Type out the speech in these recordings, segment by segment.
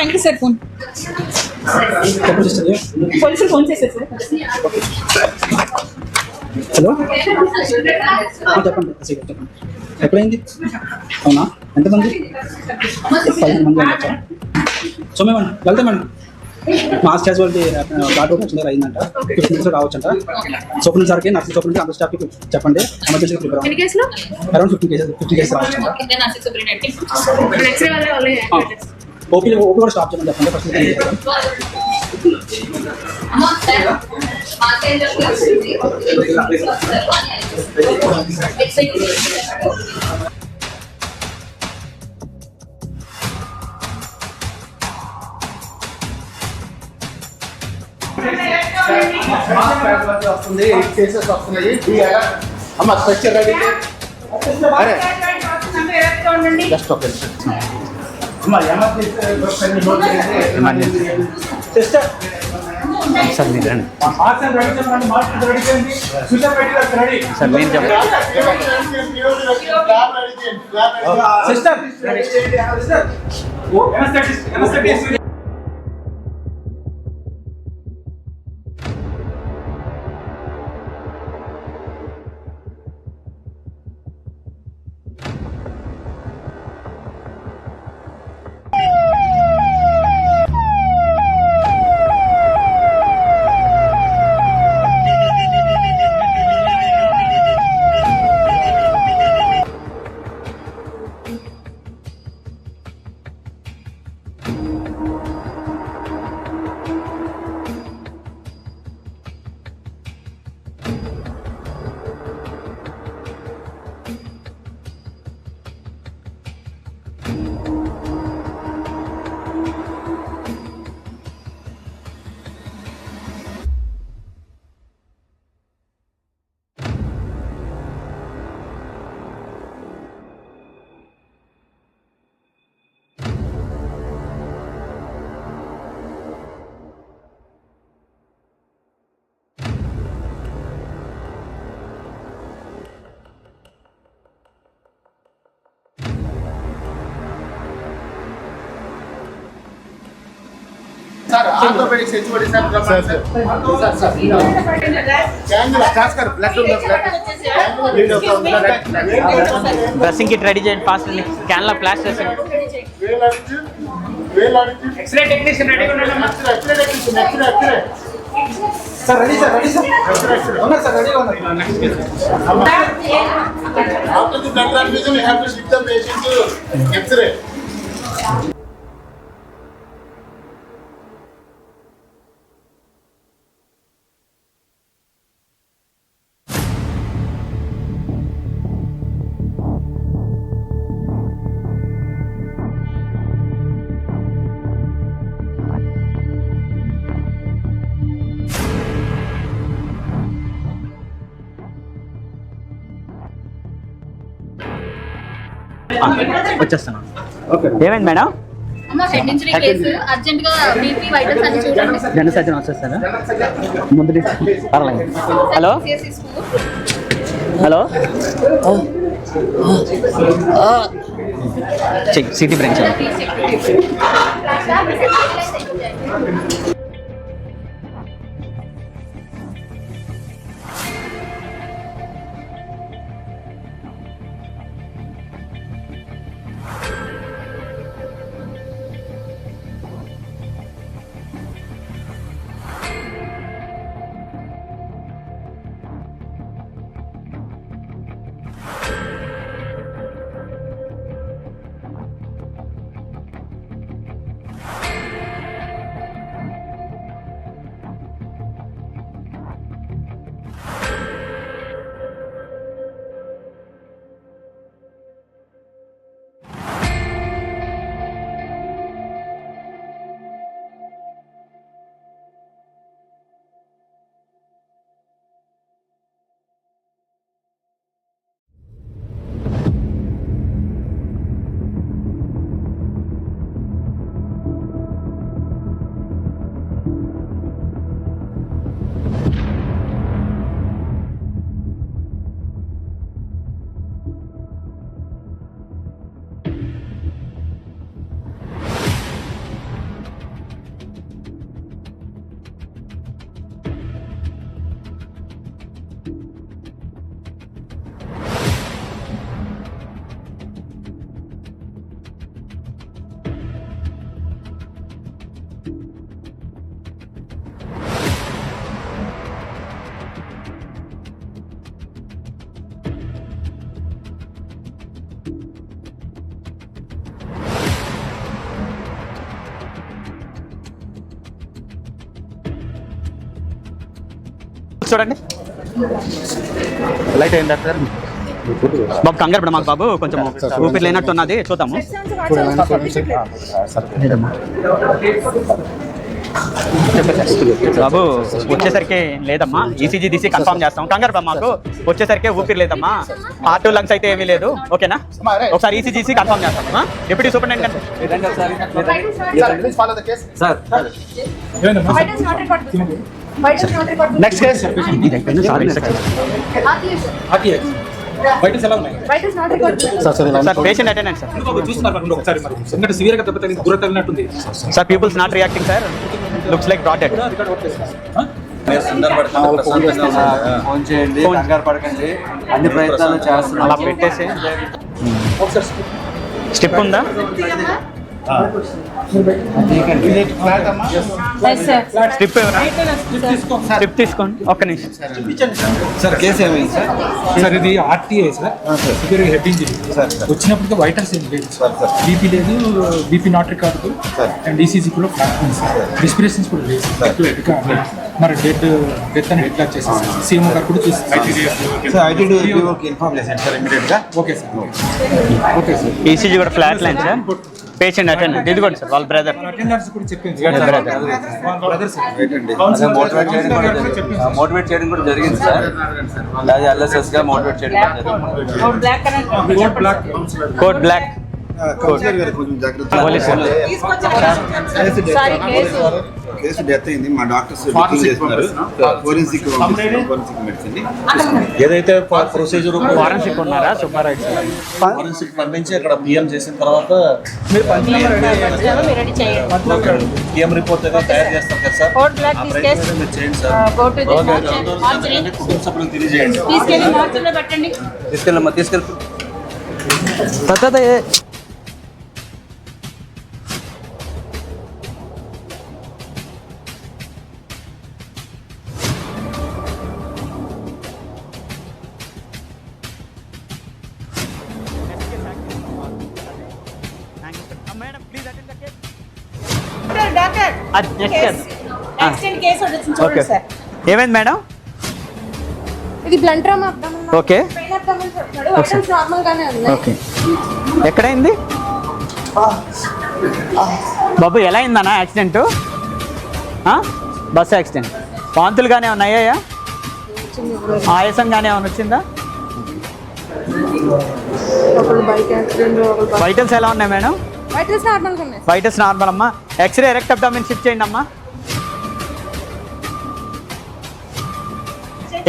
Venkata sir phone పోలీసులు phone చేశారు sir. Hello చెప్పండి చెప్పండి ఎప్పుడైంది? అవునా ఎంతమంది? 10 మంది వెళ్ళొచ్చా? సో మేము వెళ్తాం madam. Mass casualty ghat road వచ్చింది అయిందంట. 15 minutes రావచ్చంట. సోపన్ సార్కి నర్సింగ్ సోపన్ అందరి స్టాఫ్కి చెప్పండి ఎమర్జెన్సీగా ప్రిపేర్ అరౌండ్ 50 కేసెస్ రావచ్చంట. ఓపీ కూడా స్టాప్ చేయమని చెప్పండి ఫస్ట్. వస్తుంది 8 కేసెస్ వస్తున్నాయి. అమ్మ స్ట్రక్చర్ రెడీ. అరే జస్ట్ ఓకే అమ్మ ఎమర్జెన్సీ సిస్టర్ సార్ మీరు రండి సార్ నేను చెప్పండి sister sir orthopaedics HOD sir sir sir sir blood dressing kit ready చేయండి ఫాస్ట్ క్యాన్ లో ఫ్లాష్ చేయండి. ఎక్స్రే టెక్నీషియన్ రెడీ ఉండండి. X-ray technician X-ray sir ready sir ఉన్నారు sir రెడీగా ఉన్నారు. after the blood transfusion we have to shift the patient to X-ray. వచ్చేస్తాను. ఏమైంది madam? జన surgeon వచ్చేస్తారా ముందు పర్లేదు. Hello hello check city branch. చూడండి లైట్ అయింది డాక్టర్ బాబు కంగారు పడ మాకు బాబు కొంచెం ఊపిరి లేనట్టు ఉన్నది చూద్దాము బాబు వచ్చేసరికి లేదమ్మా ఈసీజీ తీసి కన్ఫర్మ్ చేస్తాం కంగారు మాకు వచ్చేసరికి ఊపిరి లేదమ్మా హార్ట్ లంగ్స్ అయితే ఏమీ లేదు ఓకేనా ఒకసారి ఈసీజీ తీసి కన్ఫర్మ్ చేస్తామమ్మా deputy superintendent next case sir patient attendant sir చూస్తున్నారు ఎందుకంటే సివియర్ గా దెబ్బ గుర్ర తగిలినట్టుంది sir pupils not reacting sir looks like dotted phone చేయండి కంగారు పడకండి అన్ని ప్రయత్నాలు చేస్తున్నాం అలా పెట్టేసి స్టెప్ ఉందా స్ట్రిప్ స్ట్రిప్ తీసుకోండి ఒక్క నిమిషం సార్ కేసు ఏమైంది సార్ సార్ ఇది RTI sir severe head injury వచ్చినప్పటికీ వైటల్స్ ఏం లేదు బీపీ లేదు BP not recordable and ECG కూడా ఫ్లాట్ ఉంది సార్ రెస్పిరేషన్స్ కూడా లేదు మరి డెత్ అని డిక్లేర్ చేసేసి సీఎం గారు కూడా చూసి ఇన్ఫార్మ్ చేశాను సార్ ఇమీడియట్గా okay sir okay sir ECG కూడా flat line sir patient attendant ఇదిగోండి సార్ వాళ్ళ బ్రదర్ అటెండర్స్ కూడా చెప్పింది మోటివేట్ చేయడం కూడా జరిగింది సార్ అది ఎల్ఎస్ఎస్ గా మోటివేట్ చేయడం కోట్ బ్లాక్ కేసు డెత్ అయింది మా డాక్టర్స్ చేస్తున్నారు ఫోరెన్సిక్ మెడిసిన్ ఏదైతే ప్రొసీజర్ ఫారెన్సిక్ ఉన్నారా సుబ్బారావు ఫోరెన్సిక్ పంపించి అక్కడ పిఎం చేసిన తర్వాత పిఎం రిపోర్ట్ ఏదో తయారు చేస్తాం కదా సార్ ఆ ప్రయత్నం మీరు చేయండి సార్ కుటుంబ సభ్యులకు తెలియజేయండి తీసుకెళ్ళమ్మా తీసుకెళ్ళి ఏమైంది మేడం ఇది బ్లంట్ రామ్ ఓకే నార్మల్ గానే ఉంది ఓకే ఎక్కడైంది బాబు ఎలా అయిందన్నా యాక్సిడెంట్ బస్ యాక్సిడెంట్ వాంతులుగానే ఉన్నాయా ఆయాసంగానే ఏమైనా వచ్చిందా వైటల్స్ ఎలా ఉన్నాయి మేడం వైటల్స్ నార్మల్ గా ఉన్నాయి వైటల్స్ నార్మల్ అమ్మా ఎక్స్రే రెక్ట్ అబ్డామిన్ షిఫ్ట్ చేయండి అమ్మా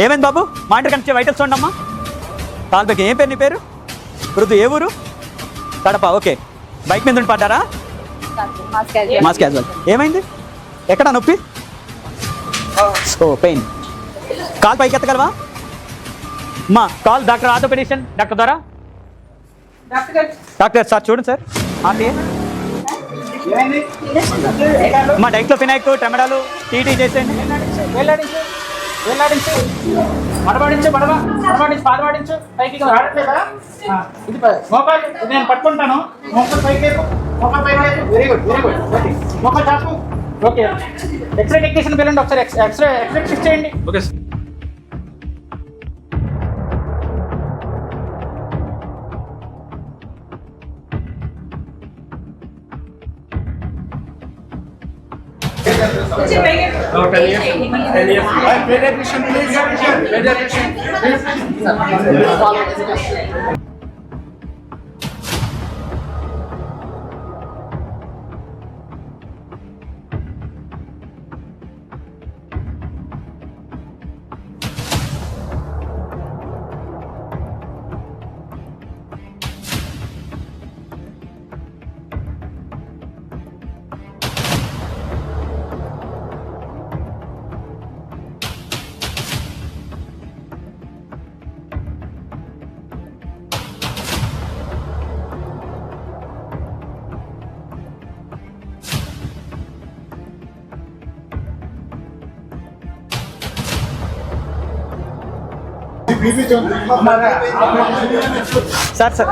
ఏమైంది బాబు మానిటర్ కనిపించే వైటల్స్ చూడమ్మా కాల్బెక్ ఏం పేరు నీ పేరు మృదు ఏ ఊరు కడప ఓకే బైక్ మీద ఉండి పడ్డారా మాస్ క్యాజువల్ ఏమైంది ఎక్కడ నొప్పి ఓ పెయిన్ కాల్ పైకి ఎత్తగలవా అమ్మా కాల్ డాక్టర్ ఆర్థోపెడిషన్ డాక్టర్ ద్వారా డాక్టర్ సార్ చూడండి సార్ ఆర్టీఏ అమ్మా డైక్లోఫినాక్ ట్రెమడాలు టీటీ చేసేయండి మడబాడించు పాదబాడించు పైకి రావట్లేదా ఇది మోకాలు నేను పట్టుకుంటాను మోకాలు పైకి వెరీ గుడ్ ఓకే మోకాలు చాపు ఓకే ఎక్స్రే టెక్నీషియన్ పిల్లండి ఒకసారి ఎక్స్రే షిఫ్ట్ చేయండి okay sir sir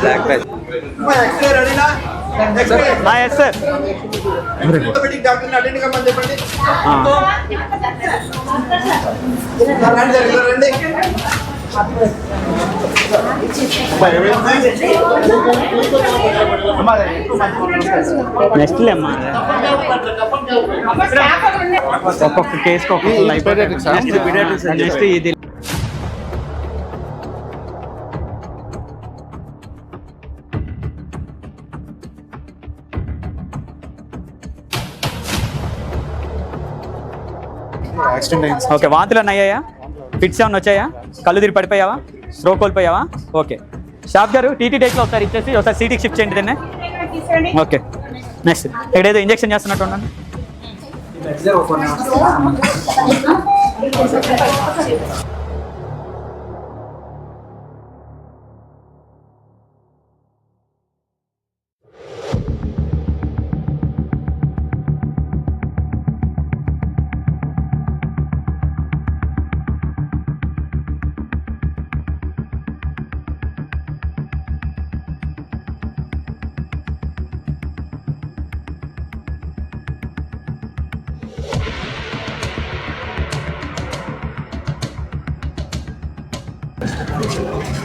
block yes sir. Orthopaedic డాక్టర్ని అటెండ్ కమ్మని చెప్పండి. రండి. నెక్స్ట్ లేమ్మా, ఒక్కొక్క కేసుకి ఒక్కొక్క నెక్స్ట్ ఇది. ఓకే, వాంతులు అయ్యాయా? ఫిట్స్ ఏమన్నా వచ్చాయా? కళ్ళు తిరిగి పడిపోయావా? స్ట్రో కోల్పోయావా? ఓకే, షాప్ గారు టీటీ డేట్లో ఒకసారి ఇచ్చేసి ఒకసారి సీటీకి షిఫ్ట్ చేయండి దీన్ని. ఓకే, నెక్స్ట్ ఇక్కడ ఏదో ఇంజెక్షన్ చేస్తున్నట్టు ఉన్నాను.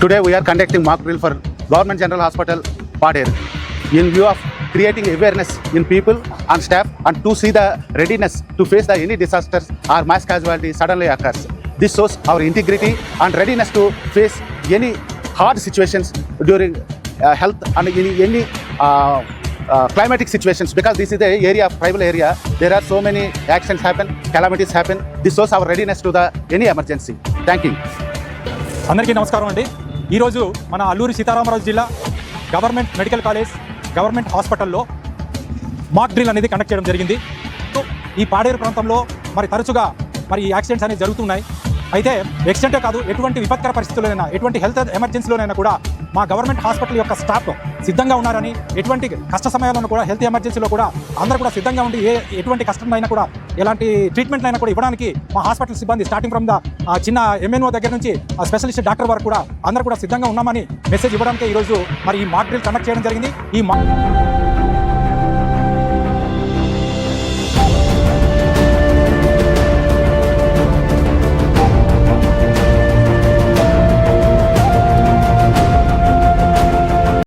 Today we are conducting mock drill for Government General Hospital, Pader, in view of creating awareness in people and staff and to see the readiness to face the any disasters or mass casualty suddenly occurs. This shows our integrity and readiness to face any hard situations during health and any climatic situations, because this is the area of tribal area. There are so many accidents happen, calamities happen. This shows our readiness to the any emergency. Thank you. అందరికీ నమస్కారం అండి. ఈరోజు మన అల్లూరి సీతారామరాజు జిల్లా government medical college government హాస్పిటల్లో mock drill అనేది conduct చేయడం జరిగింది. ఈ పాడేరు ప్రాంతంలో మరి తరచుగా మరి ఈ యాక్సిడెంట్స్ అనేవి జరుగుతున్నాయి. అయితే యాక్సిడెంటే కాదు, ఎటువంటి విపత్కర పరిస్థితుల్లోనైనా, ఎటువంటి హెల్త్ ఎమర్జెన్సీలోనైనా కూడా మా గవర్నమెంట్ హాస్పిటల్ యొక్క స్టాఫ్ సిద్ధంగా ఉన్నారని, ఎటువంటి కష్ట సమయాల్లో కూడా హెల్త్ ఎమర్జెన్సీలో కూడా అందరూ కూడా సిద్ధంగా ఉండి ఎటువంటి కష్టం అయినా కూడా ఎలాంటి ట్రీట్మెంట్ అయినా కూడా ఇవ్వడానికి మా హాస్పిటల్ సిబ్బంది స్టార్టింగ్ ఫ్రమ్ ద చిన్న ఎంఎన్ఓ దగ్గర నుంచి స్పెషలిస్ట్ డాక్టర్ వరకు కూడా అందరూ కూడా సిద్ధంగా ఉన్నామని మెసేజ్ ఇవ్వడానికి ఈరోజు మరి ఈ మాక్ డ్రిల్ కండక్ట్ చేయడం జరిగింది. ఈ